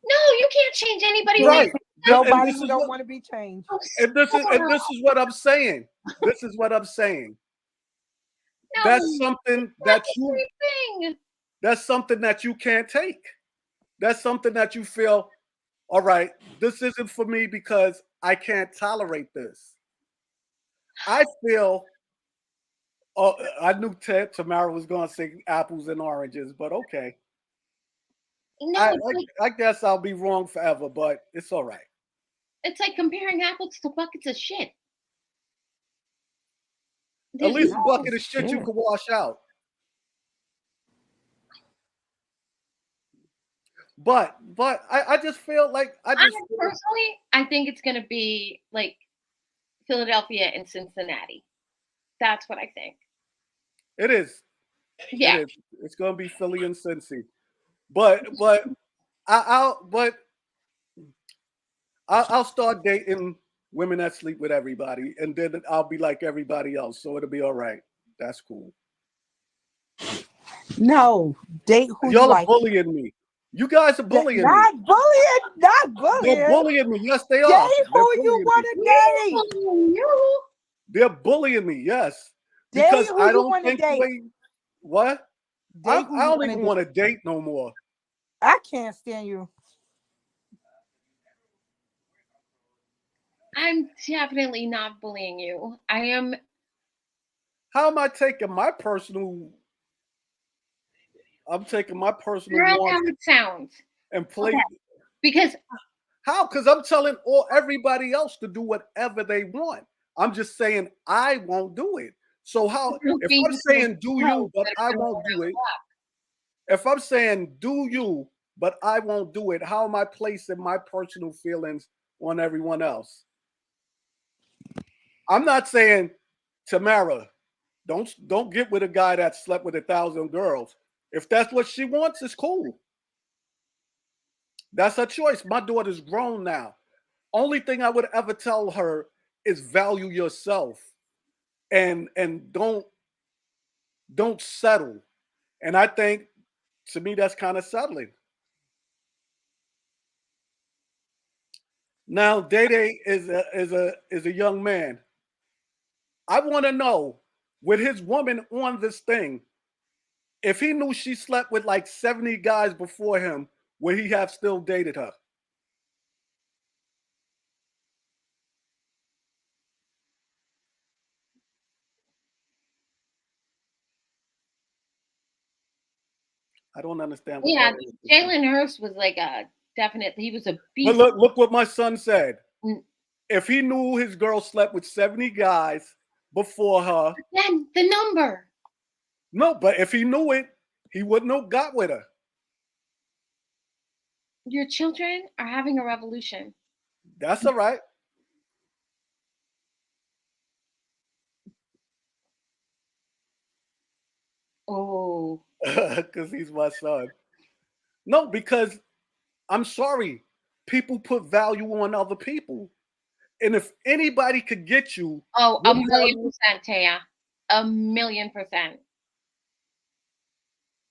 No, you can't change anybody. Can't Right. Like, And Nobody this who is don't what want to be changed. oh, and this is what I'm saying. This is what I'm saying. no, That's something it's not that the you same thing. that's something that you can't take. That's something that you feel, all right, this isn't for me because I can't tolerate this. I feel oh, I knew Tamara was gonna say apples and oranges, but okay. No, it's like I guess I'll be wrong forever, but it's all right. comparing apples to buckets of shit. At There's least a no, bucket of shit you can wash out. But I just feel like personally, I think it's gonna be like Philadelphia and Cincinnati. That's what I think. it is. It Yeah. is. It's gonna be Philly and Cincy. But I'll start dating women that sleep with everybody, and then I'll be like everybody else, so it'll be all right. That's cool. No, date who you Y'all are like. bullying me. You guys are bullying me. Not bullying, not They're bullying. bullying me. Yes, they Date are. They're who you bullying want me. to date. You. They're bullying me. Yes, Date because who I you don't want to think the date. way. What? Date who I you don't want to even date. want to date no more. I can't stand you. I'm definitely not bullying you. I am. How am I taking my personal? I'm taking my personal That's wants how it sounds. and play. Okay. Because How? Because I'm telling everybody else to do whatever they want. I'm just saying I won't do it. So how? you If think I'm you saying do know you, but that I I'm won't do around it. the block. If I'm saying do you, but I won't do it, how am I placing my personal feelings on everyone else? I'm not saying Tamara, don't get with a guy that slept with 1,000 girls. If that's what she wants, it's cool. That's her choice. My daughter's grown now. Only thing I would ever tell her is value yourself and don't settle. And I think to me that's kind of settling. Now, Day Day is a young man. I want to know with his woman on this thing, if he knew she slept with like 70 guys before him, would he have still dated her? I don't understand what Yeah, that is. Jalen Hurst was like a definite. He was a But beast. look what my son said. Mm. If he knew his girl slept with 70 guys before her, Then the number. no, but if he knew it, he wouldn't have got with her. Your children are having a revolution. That's all right. Oh, Because he's my son. No, because I'm sorry. People put value on other people. And if anybody could get you, oh, what value? 1,000,000%, Taya. 1,000,000%.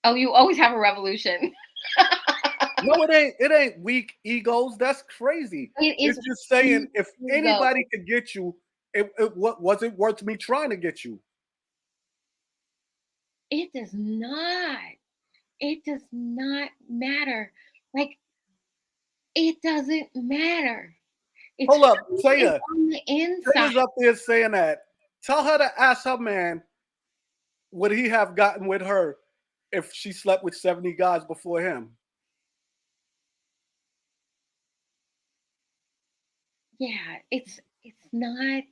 Oh, you always have a revolution. No, it ain't. It ain't weak egos. That's crazy. It is It's just saying if ego. anybody could get you, what was it worth me trying to get you? It does not. It does not matter. Like, it doesn't matter. It's Hold up, who is Taya. on the inside. Taya's up there saying that. Tell her to ask her man, would he have gotten with her if she slept with 70 guys before him? Yeah, it's not.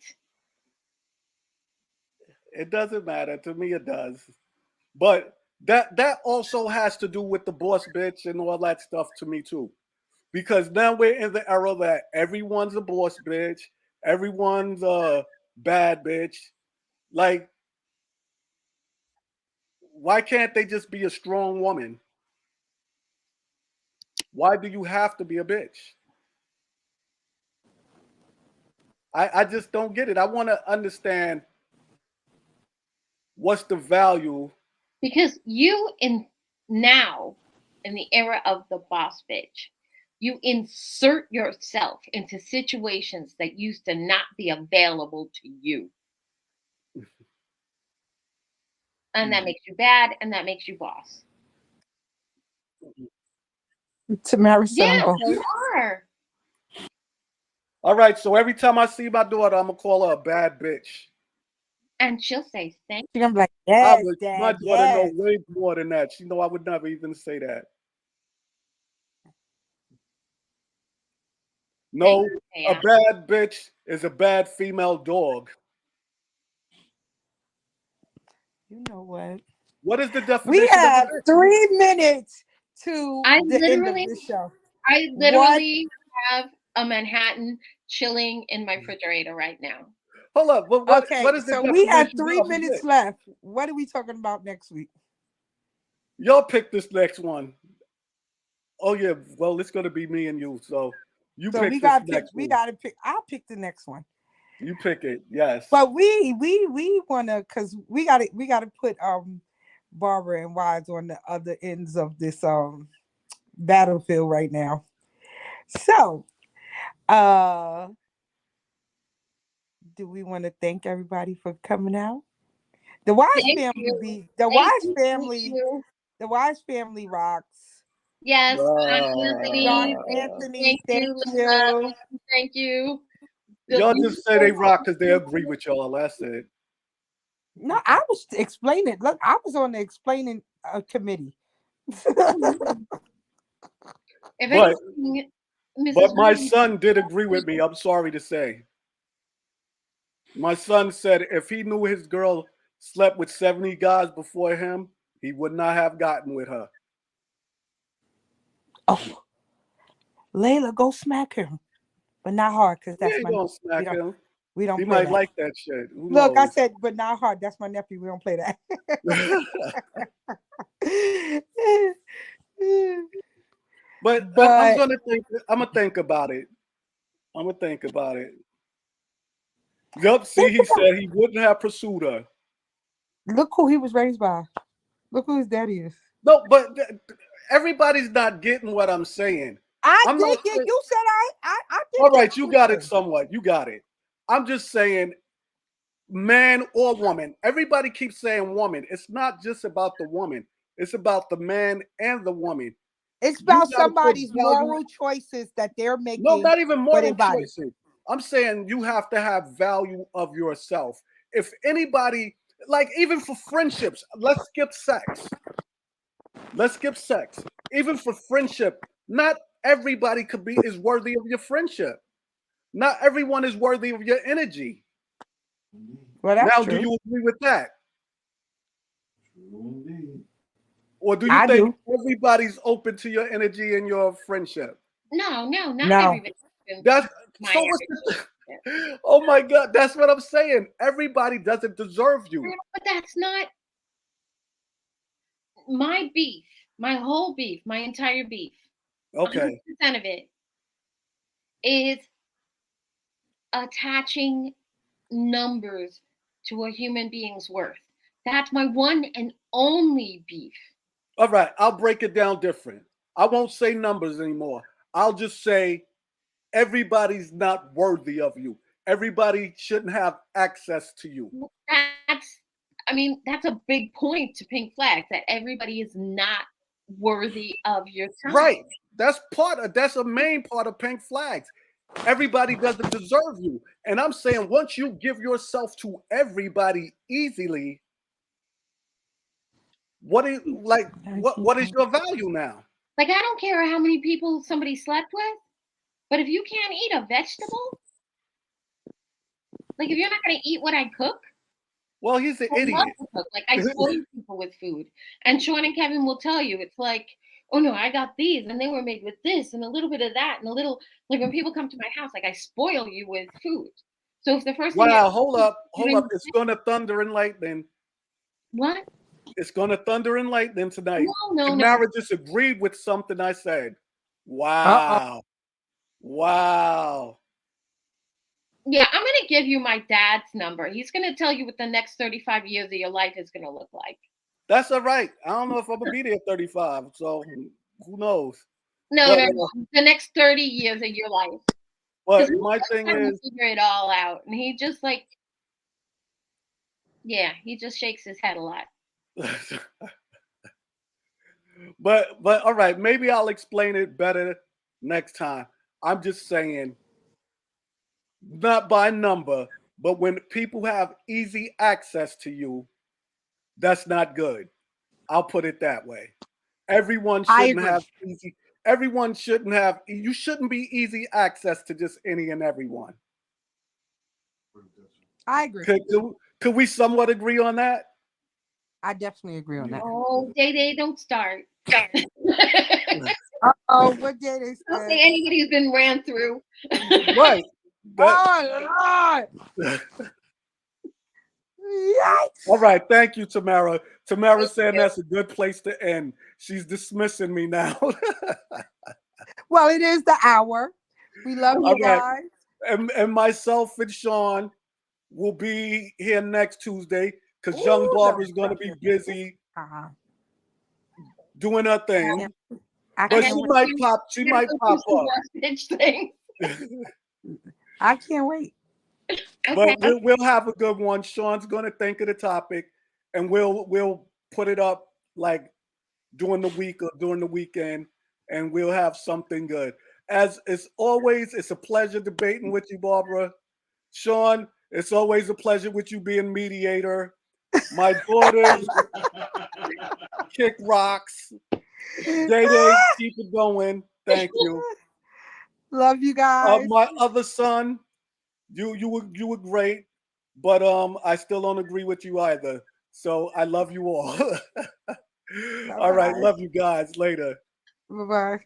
It doesn't matter. To me, it does. But that also has to do with the boss bitch and all that stuff to me too. Because now we're in the era that everyone's a boss bitch, everyone's a bad bitch. Like, why can't they just be a strong woman? Why do you have to be a bitch? I just don't get it. I want to understand what's the value. Because you now in the era of the boss bitch, you insert yourself into situations that used to not be available to you. And that makes you bad and that makes you boss. Tamara said I'm Yeah, both. you are. All right, so every time I see my daughter, I'm gonna call her a bad bitch. And she'll say, thank She's gonna be like, I yes, would, my Dad, daughter know yes. way more than that. She know I would never even say that. thank No, you, a Taya. bad bitch is a bad female dog. You know what? What is the We definition of a have bitch? 3 minutes to I the end of literally this show. I What? literally have a Manhattan chilling in my refrigerator right now. Hold up, but Okay, what is the so we have definition 3 minutes of a bitch? left. What are we talking about next week? Y'all pick this next one. Oh yeah, well it's gonna be me and you. So you So we pick this gotta pick. next We one. gotta pick. I'll pick the next one. You pick it. Yes. But we wanna, cause we gotta put Barbara and Wise on the other ends of this battlefield right now. So uh do we want to thank everybody for coming out? The Wise Thank family you. be the Thank Wise you. Thank family, you. the Wise family rocks. Yes, John Anthony. Anthony, Thank thank you, Linda. you. Thank you. The Y'all just say they beautiful. rock because they agree with y'all. That's it. No, I was explaining. Look, I was on the explaining committee. If But anything, Mrs. my Williams. son did agree with me. I'm sorry to say. My son said if he knew his girl slept with 70 guys before him, he would not have gotten with her. Oh, Layla, go smack him, but not hard, cause He that's ain't my. gonna We smack don't. him. We don't He play might that. like that shit. Who Look, I knows? said, but not hard. That's my nephew. We don't play that. But I'm But gonna think. I'm gonna think about it. I'm gonna think about it. Yup. See, think he about. said he wouldn't have pursued her. Look who he was raised by. Look who his daddy is. No, but everybody's not getting what I'm saying. I I'm did not get. saying. You said I did All get right, what you you're got it saying. somewhat. You got it. I'm just saying, man or woman. Everybody keeps saying woman. It's not just about the woman. It's about the man and the woman. It's You about got to put somebody's value. moral choices that they're No, making not even for their moral body. choices. I'm saying you have to have value of yourself. If anybody, like even for friendships, let's skip sex. Let's skip sex. Even for friendship, not everybody is worthy of your friendship. Not everyone is worthy of your energy. Well, that's Now, do true. you agree with that? Or do you I think do. everybody's open to your energy and your friendship? No, not No. everybody. That's My so what's the, oh my god, that's what I'm saying. Everybody doesn't deserve you. but that's not my beef. My whole beef, my entire beef, Okay. 100% of it is attaching numbers to a human being's worth. That's my one and only beef. All right, I'll break it down different. I won't say numbers anymore. I'll just say everybody's not worthy of you. Everybody shouldn't have access to you. That's, I mean, that's a big point to pink flags, that everybody is not worthy of your Right. time. That's a main part of pink flags. Everybody doesn't deserve you. And I'm saying once you give yourself to everybody easily, what is your value now? Like, I don't care how many people somebody slept with, but if you can't eat a vegetable, like if you're not going to eat what I cook, Well, he's an I love idiot. to cook. Like, I spoil people with food. And Sean and Kevin will tell you, it's like, oh no, I got these and they were made with this and a little bit of that and a little, like when people come to my house, like I spoil you with food. So if the first thing Wow, I hold eat, up, you hold up. It's gonna thunder and lightning. what? It's gonna thunder and lightning tonight. No. Tamara disagreed with something I said. Uh-oh. Wow. Wow. Yeah, I'm gonna give you my dad's number. He's gonna tell you what the next 35 years of your life is gonna look like. That's all right. I don't know if I'm gonna be there 35, so who knows? No, But no, no. The next 30 years of your life. Because but my thing trying to is, figure it all out. And he just like, yeah, he just shakes his head a lot. but all right, maybe I'll explain it better next time. I'm just saying, not by number, but when people have easy access to you, that's not good. I'll put it that way. Everyone I shouldn't agree. have easy. Everyone shouldn't have. You shouldn't be easy access to just any and everyone. I agree. Could we somewhat agree on that? I definitely agree on that. Oh, Day, don't start. Oh, what did they Don't say? say anybody's been ran through. Right. Oh, Lord. Yikes. All right. Thank you, Tamara. Tamara Thank saying you. that's a good place to end. She's dismissing me now. Well, it is the hour. We love you All right. guys. And myself and Sean will be here next Tuesday because Young Ooh, Barbara's no. going to be busy Uh-huh. doing her thing. I But can't she wait. might pop. She might pop up. Pitch thing. I can't wait. Okay. But we'll have a good one. Sean's going to think of the topic, and we'll put it up like during the week or during the weekend, and we'll have something good. As it's always, it's a pleasure debating with you, Barbara. Sean, it's always a pleasure with you being mediator. My daughters kick rocks. Day, keep it going. Thank you. Love you guys. My other son, you were great, but I still don't agree with you either. So I love you all. All right, Bye-bye. love you guys. Later. Bye-bye.